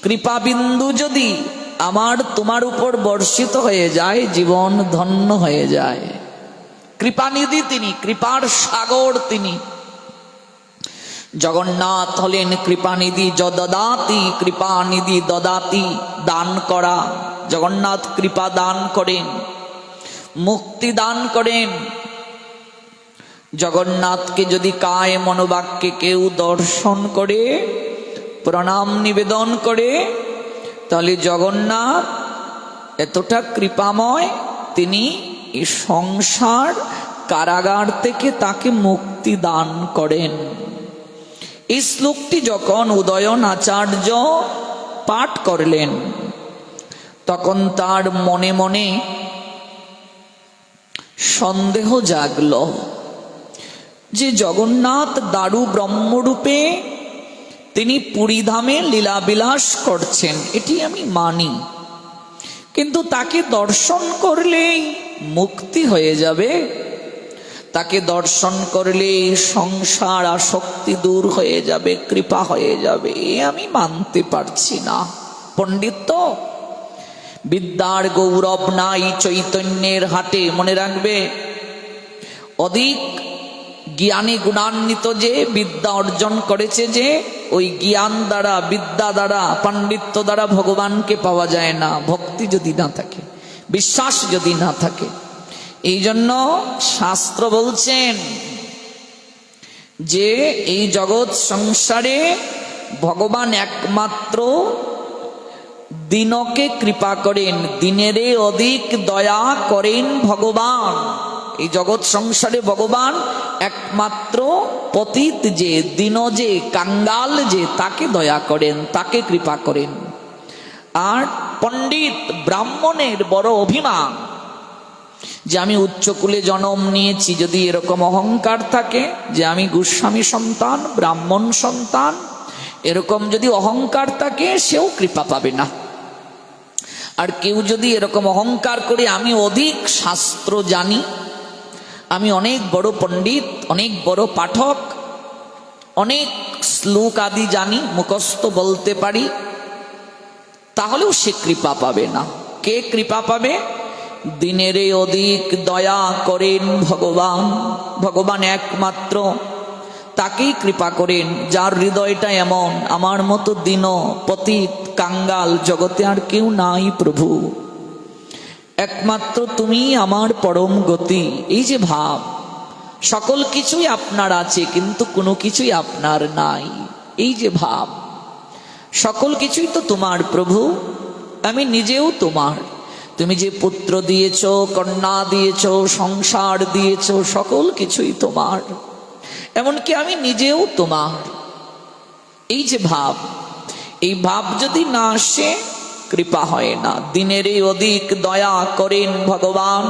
কৃপাবিন্দু যদি আমার তোমার উপর বর্ষিত হয়ে যায়, জীবন ধন্য হয়ে যায়। কৃপানিধি তিনি, কৃপার সাগর তিনি। জগন্নাথ হলেন কৃপানিধি, যদদাতি কৃপানিধি দদাতি, দান করা। জগন্নাথ কৃপা দান করেন, মুক্তি দান করেন। জগন্নাথকে যদি কায় মনোবাক্যে কেউ দর্শন করে, প্রণাম নিবেদন করে, তাহলে জগন্নাথ এতটা কৃপাময়, তিনি এই সংসার কারাগার থেকে তাকে মুক্তি দান করেন। এই শ্লোকটি যখন উদয়ন আচার্য পাঠ করলেন, তখন তার মনে মনে সন্দেহ জাগল যে জগন্নাথ দারু ব্রহ্মরূপে তিনি পুরীধামে লীলাবিলাস করছেন, এটি আমি মানি, কিন্তু তাকে দর্শন করলেই মুক্তি হয়ে যাবে, তাকে দর্শন করলে সংসার আসক্তি দূর হয়ে যাবে, কৃপা হয়ে যাবে, এ আমি মানতে পারছি না। পণ্ডিত তো বিদ্যার গৌরব নাই চৈতন্যের হাটে, মনে রাখবে। অধিক জ্ঞানী গুণান্বিত যে বিদ্যা অর্জন করেছে, যে ওই জ্ঞান দ্বারা, বিদ্যা দ্বারা, পাণ্ডিত্য দ্বারা ভগবানকে পাওয়া যায় না, ভক্তি যদি না থাকে, বিশ্বাস যদি না থাকে। এই জন্য শাস্ত্র বলছেন যে এই জগৎ সংসারে ভগবান একমাত্র দিনকে কৃপা করেন, দিনেরে অধিক দয়া করেন ভগবান। এই জগৎ সংসারে ভগবান একমাত্র পতিত যে, দীন যে, কাঙ্গাল যে, তাকে দয়া করেন, তাকে কৃপা করেন। আর পণ্ডিত ব্রাহ্মণের বড় অভিমান যে আমি উচ্চকুলে জন্ম নিয়েছি, যদি এরকম অহংকার থাকে যে আমি গোস্বামী সন্তান, ব্রাহ্মণ সন্তান, এরকম যদি অহংকার থাকে, সেও কৃপা পাবে না। আর কেউ যদি এরকম অহংকার করে আমি অধিক শাস্ত্র জানি, আমি অনেক বড় পণ্ডিত, অনেক বড় পাঠক, অনেক শ্লোক আদি জানি, মুখস্থ বলতে পারি, তাহলেও সে কৃপা পাবে না। কে কৃপা পাবে? দিনেরে অধিক দয়া করেন ভগবান। ভগবান একমাত্র তাকেই কৃপা করেন যার হৃদয়টা এমন, আমার মতো দীন পতিত কাঙ্গাল জগতে আর কেউ নাই প্রভু, একমাত্র তুমি আমার পরম গতি। এই যে ভাব, সকল কিছুই আপনার আছে কিন্তু কোনো কিছুই আপনার নাই, এই যে ভাব, সকল কিছুই তো তোমার প্রভু, আমি নিজেও তোমার। তুমি যে পুত্র দিয়েছ, কন্যা দিয়েছ, সংসার দিয়েছ, সকল কিছুই তোমার, এমনকি আমি নিজেও তোমার। এই যে ভাব, এই ভাব যদি না আসে, কৃপা হয় না। দিনেরই অধিক দয়া করেন ভগবান।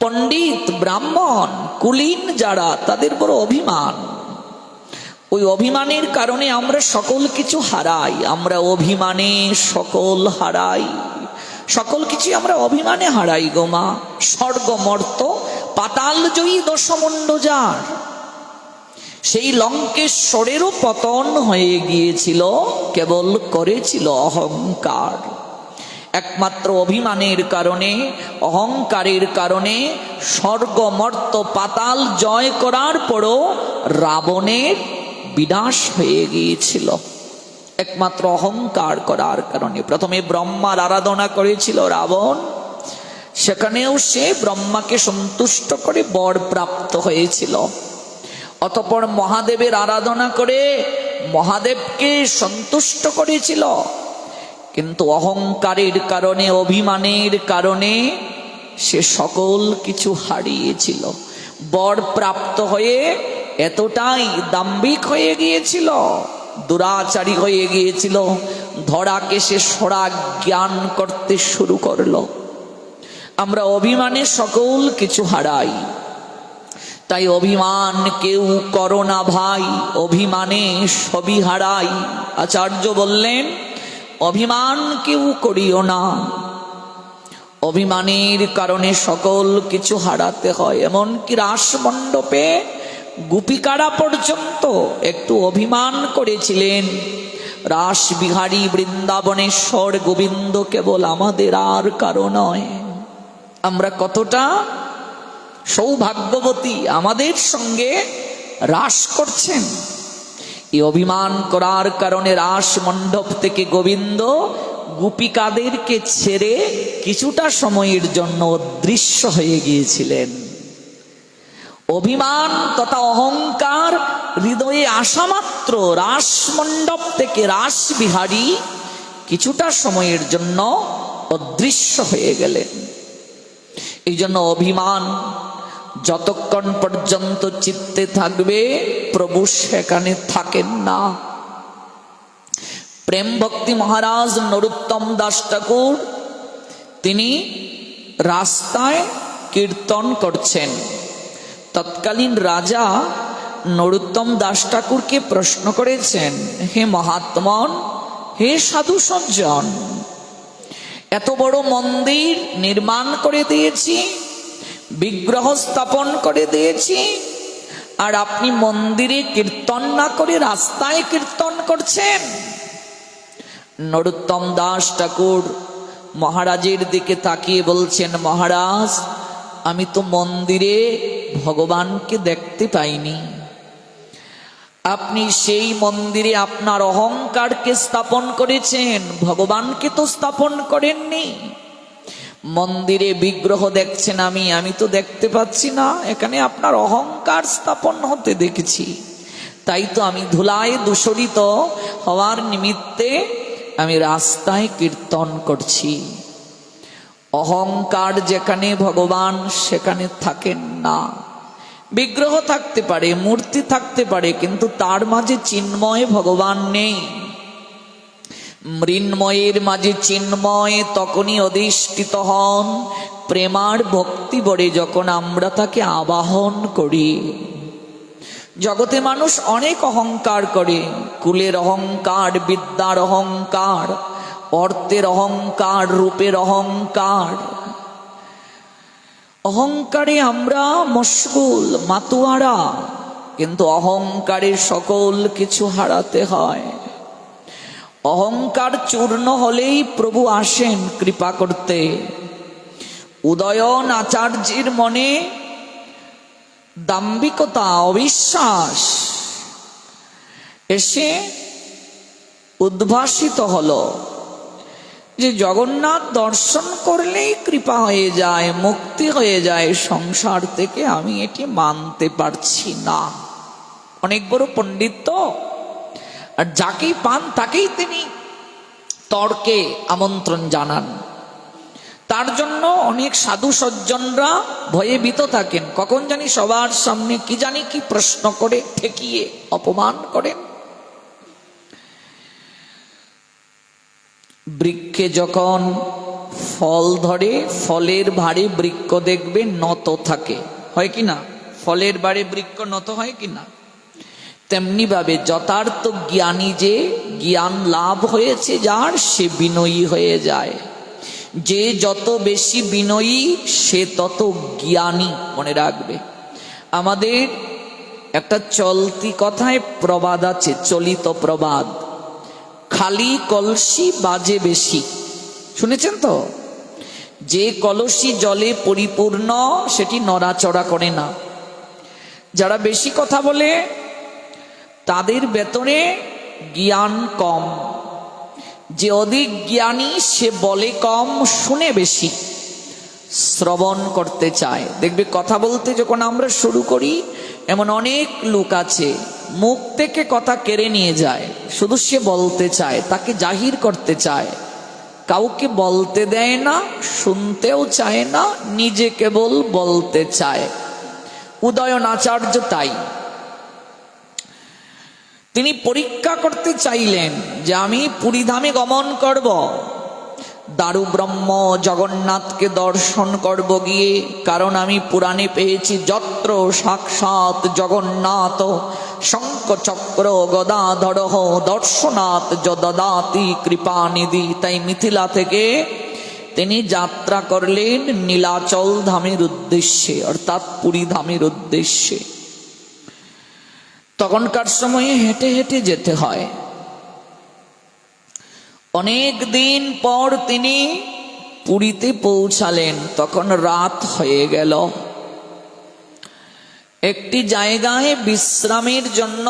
পণ্ডিত ব্রাহ্মণ কুলীন যারা, তাদের বড় অভিমান। ওই অভিমানের কারণে আমরা সকল কিছু হারাই, আমরা অভিমানে সকল হারাই, সকল কিছু আমরা অভিমানে হারাই গো মা। স্বর্গ মর্ত পাতাল জয়ী দশমণ্ড যার, সেই লঙ্কেশ্বরেরও পতন হয়ে গিয়েছিল, কেবল করেছিল অহংকার। একমাত্র অভিমানের কারণে, অহংকারের কারণে স্বর্গ মর্ত পাতাল জয় করার পরও রাবণের বিনাশ হয়ে গিয়েছিল, একমাত্র অহংকার করার কারণে। প্রথমে ব্রহ্মার আরাধনা করেছিল রাবণ, সেখানেও সে ব্রহ্মাকে সন্তুষ্ট করে বর প্রাপ্ত হয়েছিল। অতঃপর মহাদেবের আরাধনা করে মহাদেবকে সন্তুষ্ট করেছিল, কিন্তু অহংকারের কারণে, অভিমানের কারণে সে সকল কিছু হারিয়েছিল। বর প্রাপ্ত হয়ে এতটাই দাম্ভিক হয়ে গিয়েছিল, দুরাচারী হয়ে গিয়েছিল, ধরাকে সে সরা জ্ঞান করতে শুরু করলো। আমরা অভিমানে সকল কিছু হারাই, তাই অভিমান কেউ করো না ভাই, অভিমানে সবই হারাই। আচার্য বললেন অভিমান কেউ করিও না, অভিমানের কারণে সকল কিছু হারাতে হয়। এমনকি রাসমণ্ডপে গোপিকারা পর্যন্ত একটু অভিমান করেছিলেন, রাস বিহারী বৃন্দাবনেশ্বর গোবিন্দ কেবল আমাদের আর কারো নয়। আমরা কতটা সৌভাগ্যবতী, আমাদের সঙ্গে রাস করছেন। এই অভিমান করার কারণে রাস মণ্ডপ থেকে গোবিন্দ গোপিকাদেরকে ছেড়ে কিছুটা সময়ের জন্য অদৃশ্য হয়ে গিয়েছিলেন। অভিমান তথা অহংকার হৃদয়ে আসা মাত্র রাস মণ্ডপ থেকে রাস বিহারী কিছুটা সময়ের জন্য অদৃশ্য হয়ে গেলেন। এই জন্য অভিমান যতক্ষণ পর্যন্ত চিত্তে থাকবে প্রভু সেখানে থাকেন না। প্রেম ভক্তি মহারাজ নরোত্তম দাস ঠাকুর তিনি রাস্তায় কীর্তন করছেন। তৎকালীন রাজা নরোত্তম দাস ঠাকুরকে প্রশ্ন করেছেন, হে মহাত্মন, হে সাধু সজ্জন, এত বড় মন্দির নির্মাণ করে দিয়েছি, বিগ্রহ স্থাপন করে দিয়েছি, আর আপনি মন্দিরে কীর্তন না করে রাস্তায় কীর্তন করছেন। নরোত্তম দাস ঠাকুর মহারাজের দিকে তাকিয়ে বলছেন, মহারাজ, আমি তো মন্দিরে ভগবানকে দেখতে পাইনি। আপনি সেই মন্দিরে আপনার অহংকারকে স্থাপন করেছেন, ভগবানকে তো স্থাপন করেননি। মন্দিরে বিগ্রহ দেখছেন আমি তো দেখতে পাচ্ছি না, এখানে আপনার অহংকার স্থাপন হতে দেখেছি। তাই তো আমি ধুলায় দূষরিত হওয়ার নিমিত্তে আমি রাস্তায় কীর্তন করছি। অহংকার যেখানে, ভগবান সেখানে থাকেন না। বিগ্রহ থাকতে পারে, মূর্তি থাকতে পারে, কিন্তু তার মাঝে চিন্ময় ভগবান নেই। মৃন্ময়ের মাঝে চিন্ময় তখনই অধিষ্ঠিত হন প্রেমার ভক্তি বড়ে, যখন আমরা তাকে আবাহন করি। জগতে মানুষ অনেক অহংকার করে, কুলের অহংকার, বিদ্যার অহংকার, অর্থের অহংকার, রূপের অহংকার। অহংকারে আমরা মশগুল, মাতুয়ারা, কিন্তু অহংকারে সকল কিছু হারাতে হয়। অহংকার চূর্ণ হলেই প্রভু আসেন কৃপা করতে। উদয়ন আচার্যের মনে দাম্ভিকতা, অবিশ্বাস এসে উদ্ভাসিত হলো যে জগন্নাথ দর্শন করলেই কৃপা হয়ে যায়, মুক্তি হয়ে যায় সংসার থেকে, আমি এটি মানতে পারছি না। অনেক বড় পণ্ডিত তো, আর যাকেই পান তাকেই তিনি তর্কে আমন্ত্রণ জানান। তার জন্য অনেক সাধু সজ্জনরা ভয়ে ভীত থাকেন, কখন জানি সবার সামনে কি জানি কি প্রশ্ন করে ঠেকিয়ে অপমান করেন। বৃক্ষে যখন ফল ধরে, ফলের ভারে বৃক্ষ দেখবে নত থাকে, হয় কি না? ফলের ভারে বৃক্ষ নত হয় কি না? তেমনি ভাবে যথার্থ জ্ঞানী যে, জ্ঞান লাভ হয়েছে যার, সে বিনয়ী হয়ে যায়। যে যত বেশি বিনয়ী সে তত জ্ঞানী, মনে রাখবে। আমাদের একটা চলতি কথায় প্রবাদ আছে, চলিত প্রবাদ, খালি কলসি বাজে বেশি। শুনেছেন তো? যে কলসি জলে পরিপূর্ণ সেটি নড়াচড়া করে না। যারা বেশি কথা বলে তাদের ভেতরে জ্ঞান কম। যে অধিক জ্ঞানী সে বলে কম, শুনে বেশি, শ্রবণ করতে চায়। দেখবে কথা বলতে যখন আমরা শুরু করি, এমন অনেক লোক আছে মুখ থেকে কথা কেড়ে নিয়ে যায়, শুধু সে বলতে চায়, তাকে জাহির করতে চায়, কাউকে বলতে দেয় না, শুনতেও চায় না, নিজে কেবল বলতে চায়। উদয়ন আচার্য তাই, তিনি পরীক্ষা করতে চাইলেন যে আমি পুরীধামে গমন করব, দারু ব্রহ্ম জগন্নাথকে দর্শন করব গিয়ে, কারণ আমি পুরাণে পেয়েছি যত্র সাক্ষাৎ জগন্নাথ শঙ্খ চক্র গদাধর দর্শনাথ যদাতি কৃপানিধি। তাই মিথিলা থেকে তিনি যাত্রা করলেন নীলাচল ধামের উদ্দেশ্যে, অর্থাৎ পুরী ধামের উদ্দেশ্যে। তখনকার সময়ে হেঁটে হেঁটে যেতে হয়। অনেক দিন পর তিনি পুরীতে পৌঁছালেন। তখন রাত হয়ে গেল। একটি জায়গায় বিশ্রামের জন্য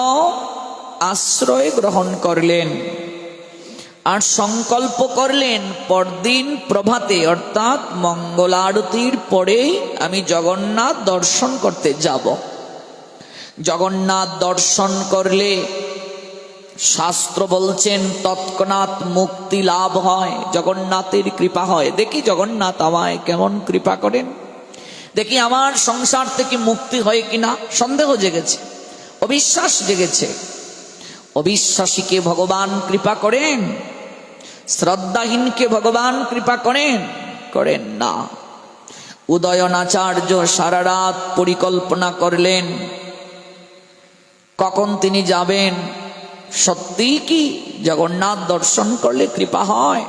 আশ্রয় গ্রহণ করলেন আর সংকল্প করলেন, পরদিন প্রভাতে অর্থাৎ মঙ্গলারতির পরেই আমি জগন্নাথ দর্শন করতে যাব। জগন্নাথ দর্শন করলে শাস্ত্র বলছেন তৎক্ষণাৎ মুক্তি লাভ হয়, জগন্নাথের কৃপা হয়। দেখি জগন্নাথ আমায় কেমন কৃপা করেন, দেখি আমার সংসার থেকে মুক্তি হয় কিনা। সন্দেহ জেগেছে, অবিশ্বাস জেগেছে। অবিশ্বাসীকে ভগবান কৃপা করেন, শ্রদ্ধাহীনকে ভগবান কৃপা করেন? করেন না। উদয়নাচার্য সারা রাত পরিকল্পনা করলেন কখন তিনি যাবেন। সত্যি কি জগন্নাথ দর্শন করলে কৃপা হয়?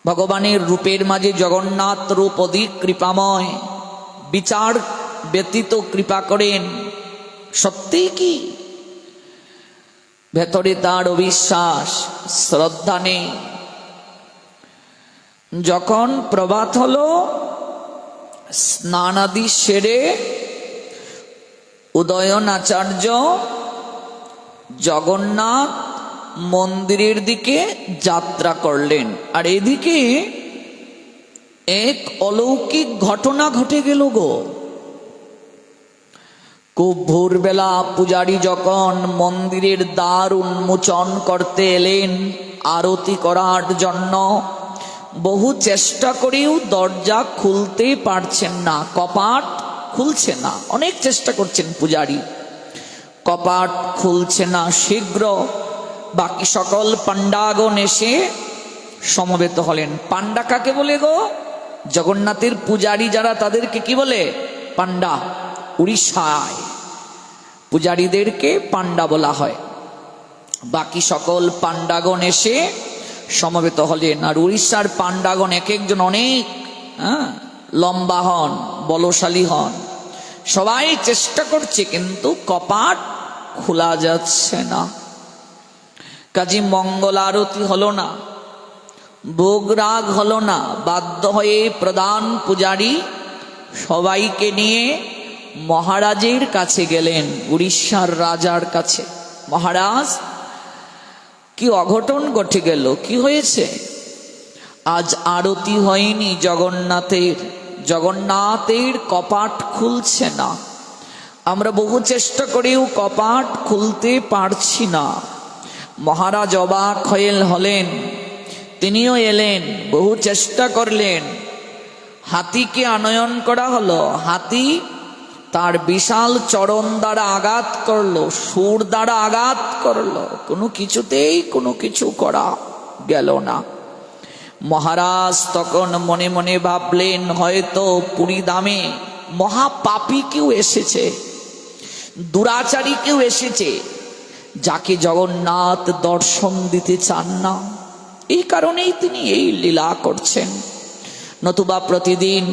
ভগবানের রূপের মাঝে জগন্নাথ রূপ অধিক কৃপাময়, বিচার ব্যতীত কৃপা করেন। সত্যি কি? ভেতরে তার অবিশ্বাস, শ্রদ্ধা নেই। যখন প্রভাত হলো, স্নানাদি সেরে উদয়নাচার্য জগন্নাথ মন্দিরের দিকে যাত্রা করলেন। আর এদিকে এক অলৌকিক ঘটনা ঘটে গেল গো। খুব ভোরবেলা পূজারী যখন মন্দিরের দ্বার উন্মোচন করতে এলেন আরতি করার জন্য, বহু চেষ্টা করেও দরজা খুলতে পারছেন না, কপাট খুলছে না। অনেক চেষ্টা করছেন পূজারী, কপাট খুলছে না। শীঘ্র বাকি সকল পাণ্ডাগণ এসে সমবেত হলেন। পাণ্ডা কাকে বলে গো? জগন্নাথের পূজারী যারা তাদেরকে কি বলে? পাণ্ডা। উড়িষ্যায় পূজারীদেরকে পাণ্ডা বলা হয়। বাকি সকল পাণ্ডাগণ এসে সমবেত হলেন। আর উড়িষ্যার পাণ্ডাগণ এক একজন অনেক লম্বা হন, বলশালী হন। সবাই চেষ্টা করছে কিন্তু কপাট খোলা যাচ্ছে না। কাজী মঙ্গল আরতি হলো না, ভোগ রাগ হলো না। বাধ্য হয়ে প্রধান পূজারী সবাইকে নিয়ে মহারাজের কাছে গেলেন, উড়িষ্যার রাজার কাছে। মহারাজ, কি অঘটন ঘটে গেল, কি হয়েছে? আজ আরতি হয়নি জগন্নাথের, জগন্নাথের কপাট খুলছে না। আমরা বহু চেষ্টা করেও কপাট খুলতে পারছি না। মহারাজ অবাক হলেন। তিনিও এলেন, বহু চেষ্টা করলেন। হাতিকে আনয়ন করা হলো। হাতি তার বিশাল চরণ দ্বারা আঘাত করলো, সুর দ্বারা আঘাত করলো, কোনো কিছুতেই কোনো কিছু করা গেল না। মহারাজ তখন মনে মনে ভাবলেন, হয়তো পুরী ধামে মহাপাপী কেউ এসেছে, দুরাচারী কেউ এসেছে, যাকে জগন্নাথ দর্শন দিতে চান না। এই কারণেই তিনি এই লীলা করছেন। নতুবা প্রতিদিন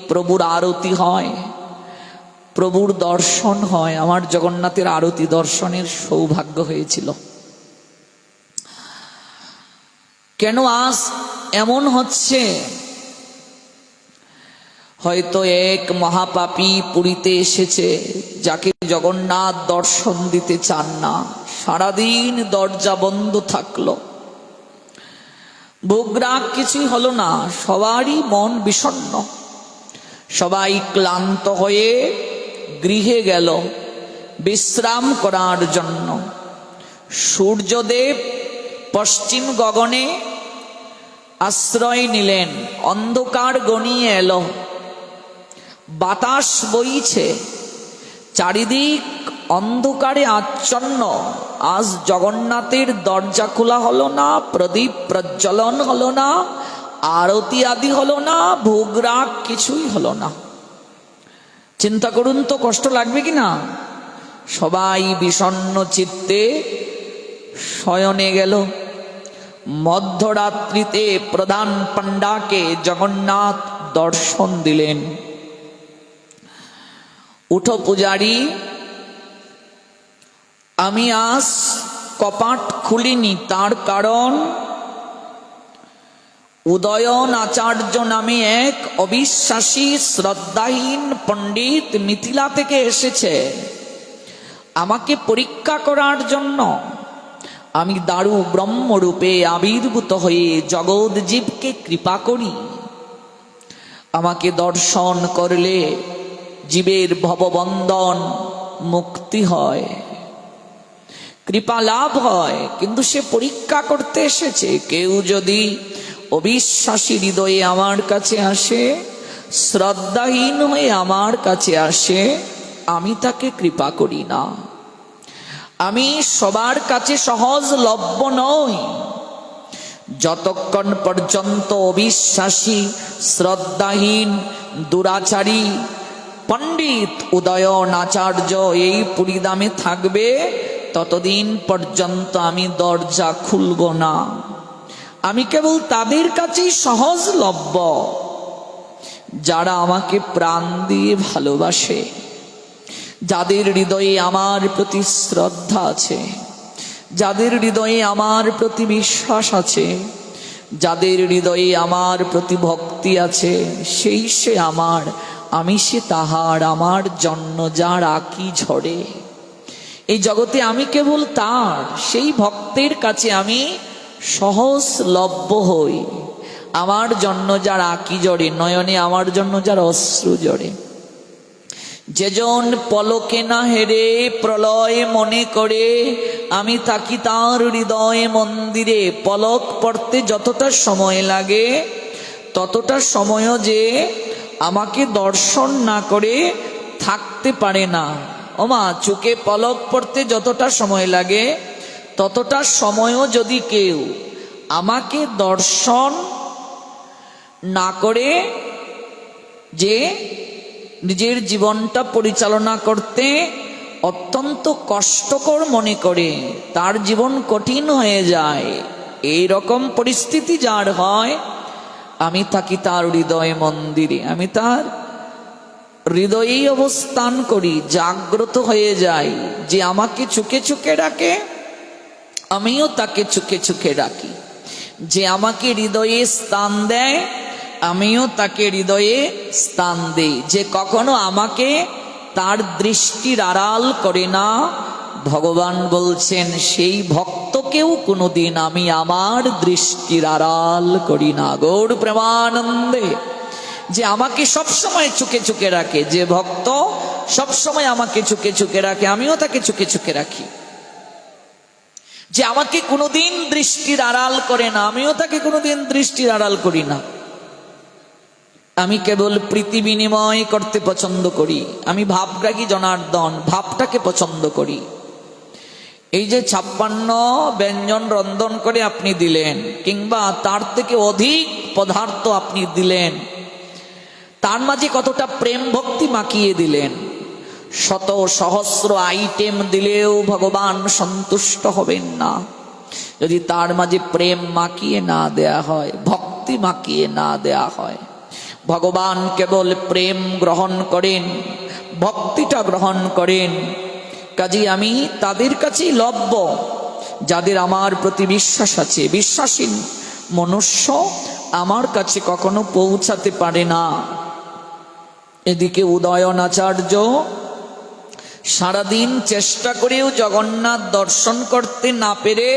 প্রভুর আরতি হয়, প্রভুর দর্শন হয়। আমার জগন্নাথের আরতি দর্শনের সৌভাগ্য হয়েছিল। কেন আজ এমন হচ্ছে? হয়তো এক মহাপাপী পুরীতে এসেছে, যাকে জগন্নাথ দর্শন দিতে চান না। সারাদিন দরজা বন্ধ থাকলো, ভোগরাগ কিছুই হলো না। সবারই মন বিষণ্ণ, সবাই ক্লান্ত হয়ে গৃহে গেল বিশ্রাম করার জন্য। সূর্যদেব পশ্চিম গগনে আশ্রয় নিলেন। অন্ধকার ঘনিয়ে এলো, বাতাস বইছে, চারিদিক অন্ধকারে আচ্ছন্ন। আজ জগন্নাথের দরজা খোলা হলো না, প্রদীপ প্রজ্বলন হলো না, আরতি আদি হলো না, ভোগরাগ কিছুই হলো না। চিন্তা করুন তো, কষ্ট লাগবে কি না? সবাই বিষণ্ণ চিত্তে শয়নে গেল। মধ্যরাত্রিতে প্রধান পাণ্ডাকে জগন্নাথ দর্শন দিলেন। উঠো পূজারী, আমি আজ কপাট খুলিনি, তার কারণ উদয়ন আচার্য নামে এক অবিশ্বাসী শ্রদ্ধাহীন পণ্ডিত মিথিলা থেকে এসেছে আমাকে পরীক্ষা করার জন্য। আমি দারু ব্রহ্মরূপে আবির্ভূত হয়ে জগৎ জীবকে কৃপা করি। আমাকে দর্শন করলে জীবের ভববন্ধন মুক্তি হয়, কৃপা লাভ হয়। কিন্তু সে পরীক্ষা করতে এসেছে। কেউ যদি অবিশ্বাসী হৃদয়ে আমার কাছে আসে, শ্রদ্ধাহীন হয়ে আমার কাছে আসে, আমি তাকে কৃপা করি না। আমি সবার কাছে সহজলভ্য নই। যতক্ষণ পর্যন্ত অবিশ্বাসী, শ্রদ্ধাহীন, দুরাচারী পণ্ডিত উদয়ন আচার্য এই পুরীধামে থাকবে, ততদিন পর্যন্ত আমি দরজা খুলব না। আমি কেবল তাদের কাছেই সহজলভ্য যারা আমাকে প্রাণ দিয়ে ভালোবাসে, যাদের হৃদয়ে আমার প্রতি শ্রদ্ধা আছে, যাদের হৃদয়ে আমার প্রতি বিশ্বাস আছে, যাদের হৃদয়ে আমার প্রতি ভক্তি আছে, সেই সে আমার, আমি সে তাহার। আমার জন্য যার আঁকি ঝরে এই জগতে আমি কেবল তার। সেই ভক্তের কাছে আমি সহজলভ্য হই। আমার জন্য যার আঁকি জড়ে, নয়নে আমার জন্য যার অশ্রু জড়ে। যেজন পলকে না হেরে প্রলয় মনে করে, আমি থাকি তার হৃদয় মন্দিরে। পলক পড়তে যতটা সময় লাগে, ততটা সময়ও যে আমাকে দর্শন না করে থাকতে পারে না। ওমা, চোখে পলক পড়তে যতটা সময় লাগে, ততটা সময়ও যদি কেউ আমাকে দর্শন না করে, যে নিজের জীবনটা পরিচালনা করতে অত্যন্ত কষ্টকর মনে করে, তার জীবন কঠিন হয়ে যায়, এই রকম পরিস্থিতি যার হয়, আমি থাকি তার হৃদয় মন্দিরে। আমি তার হৃদয়েই অবস্থান করি, জাগ্রত হয়ে যাই। যে আমাকে চুকে চুকে ডাকে, আমিও তাকে চুকে চুকে ডাকি। যে আমাকে হৃদয়ে স্থান দেয়, আমিও তাকে হৃদয়ে স্থান দেই। যে কখনো আমাকে তার দৃষ্টির আড়াল করে না, ভগবান বলছেন সেই ভক্তকেও কোনোদিন আমি আমার দৃষ্টির আড়াল করি না। গৌর প্রেমানন্দে। যে আমাকে সবসময় চুকে চুকে রাখে, যে ভক্ত সবসময় আমাকে চুকে চুকে রাখে, আমিও তাকে চুকে চুকে রাখি। যে আমাকে কোনোদিন দৃষ্টির আড়াল করে না, আমিও তাকে কোনোদিন দৃষ্টির আড়াল করি না। আমি কেবল প্রীতি বিনিময় করতে পছন্দ করি। আমি ভাবগ্রাহী জনার্দন, ভাবটাকে পছন্দ করি। এই যে 56 ব্যঞ্জন রন্ধন করে আপনি দিলেন, কিংবা তার থেকে অধিক পদার্থ আপনি দিলেন, তার মাঝে কতটা প্রেম ভক্তি মাখিয়ে দিলেন। শত সহস্র আইটেম দিলেও ভগবান সন্তুষ্ট হবেন না যদি তার মাঝে প্রেম মাখিয়ে না দেয়া হয়, ভক্তি মাখিয়ে না দেয়া হয়। ভগবান কেবল প্রেম গ্রহণ করেন, ভক্তিটা গ্রহণ করেন। কাজে আমি তাদের কাছেই লভ্য যাদের আমার প্রতি বিশ্বাস আছে। বিশ্বাসী মনুষ্য আমার কাছে কখনো পৌঁছাতে পারে না। এদিকে উদয়ন আচার্য সারাদিন চেষ্টা করেও জগন্নাথ দর্শন করতে না পেরে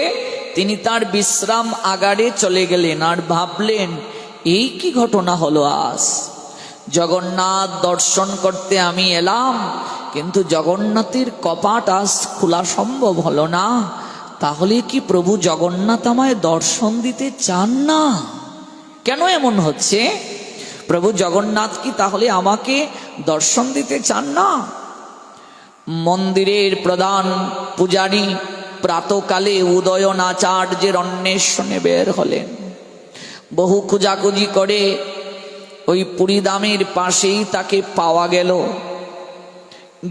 তিনি তার বিশ্রাম আগারে চলে গেলেন। আর ভাবলেন, এই কি ঘটনা হলো আজ? জগন্নাথ দর্শন করতে আমি এলাম, কিন্তু জগন্নাথের কপাট আজ খোলা সম্ভব হলো না। তাহলে কি প্রভু জগন্নাথ আমায় দর্শন দিতে চান না? কেন এমন হচ্ছে? প্রভু জগন্নাথ কি তাহলে আমাকে দর্শন দিতে চান না? মন্দিরের প্রধান পূজারী প্রাতকালে উদয়ন আচার্যের অন্বেষণে বের হলেন। বহু খোঁজাখুঁজি করে ওই পুরীধামের পাশেই তাকে পাওয়া গেল।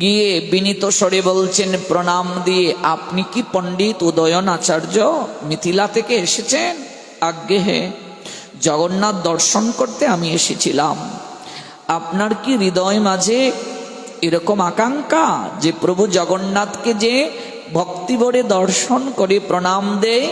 গিয়ে বিনীত স্বরে বলছেন, প্রণাম দিয়ে, আপনি কি পণ্ডিত উদয়ন আচার্য? মিথিলা থেকে এসেছেন? আজ্ঞে হে, জগন্নাথ দর্শন করতে আমি এসেছিলাম। আপনার কি হৃদয় মাঝে এরকম আকাঙ্ক্ষা যে প্রভু জগন্নাথকে যে ভক্তি ভরে দর্শন করে প্রণাম দেয়,